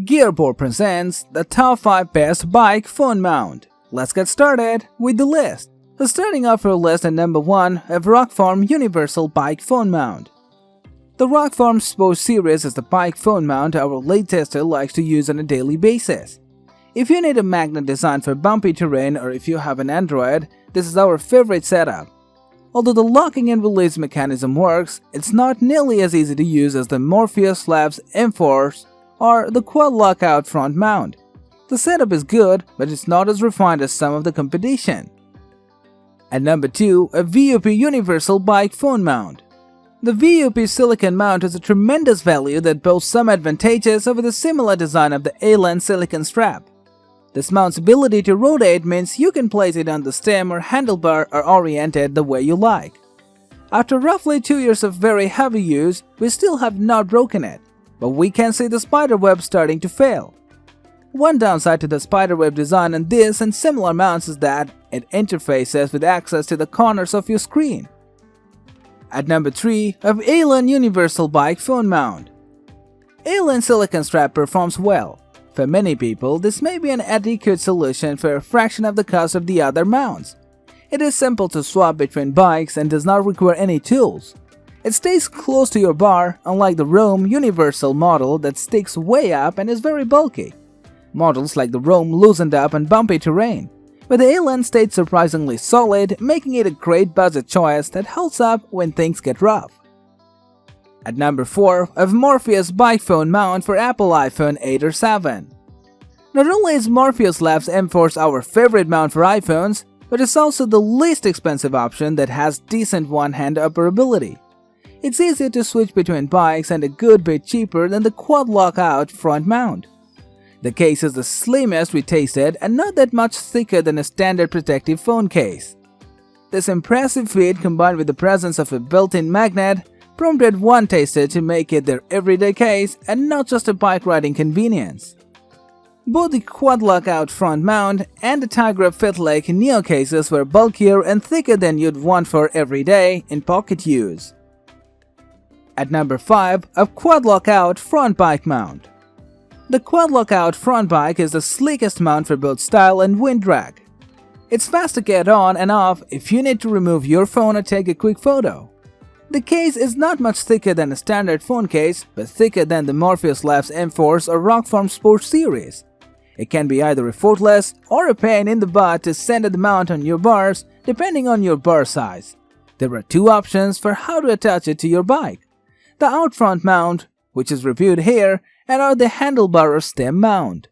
Gearboard presents the top 5 best bike phone mount. Let's get started with the list. Starting off our list at number 1 of VUP Universal bike phone mount. The VUP Sports series is the bike phone mount our lead tester likes to use on a daily basis. If you need a magnet designed for bumpy terrain or if you have an Android, this is our favorite setup. Although the locking and release mechanism works, it's not nearly as easy to use as the Morpheus Labs M-Force or the quad lockout front mount. The setup is good, but it's not as refined as some of the competition. At number 2, a VUP Universal bike phone mount. The VUP silicon mount has a tremendous value that boasts some advantages over the similar design of the A-Lens silicon strap. This mount's ability to rotate means you can place it on the stem or handlebar or orient it the way you like. After roughly 2 years of very heavy use, we still have not broken it, but we can see the spiderweb starting to fail. One downside to the spiderweb design on this and similar mounts is that it interfaces with access to the corners of your screen. At number 3, of A-Lens Universal bike phone mount. A-Lens silicon strap performs well. For many people, this may be an adequate solution for a fraction of the cost of the other mounts. It is simple to swap between bikes and does not require any tools. It stays close to your bar, unlike the Rome Universal model that sticks way up and is very bulky. Models like the Rome loosened up on bumpy terrain, but the A-Lens stayed surprisingly solid, making it a great budget choice that holds up when things get rough. At number 4, of Morpheus bike phone mount for Apple iPhone 8 or 7. Not only is Morpheus Labs M-Force our favorite mount for iPhones, but it's also the least expensive option that has decent one-hand operability. It's easier to switch between bikes and a good bit cheaper than the quad lockout front mount. The case is the slimmest we tasted and not that much thicker than a standard protective phone case. This impressive feat combined with the presence of a built-in magnet prompted one taster to make it their everyday case and not just a bike riding convenience. Both the quad lockout front mount and the Tiger FitLake Neo cases were bulkier and thicker than you'd want for everyday in pocket use. At number 5, a quad lockout front bike mount. The quad lockout front bike is the sleekest mount for both style and wind drag. It's fast to get on and off if you need to remove your phone or take a quick photo. The case is not much thicker than a standard phone case, but thicker than the Morpheus Labs M-Force or VUP Sports series. It can be either effortless or a pain in the butt to center the mount on your bars depending on your bar size. There are 2 options for how to attach it to your bike: the out front mount, which is reviewed here, and or the handlebar or stem mount.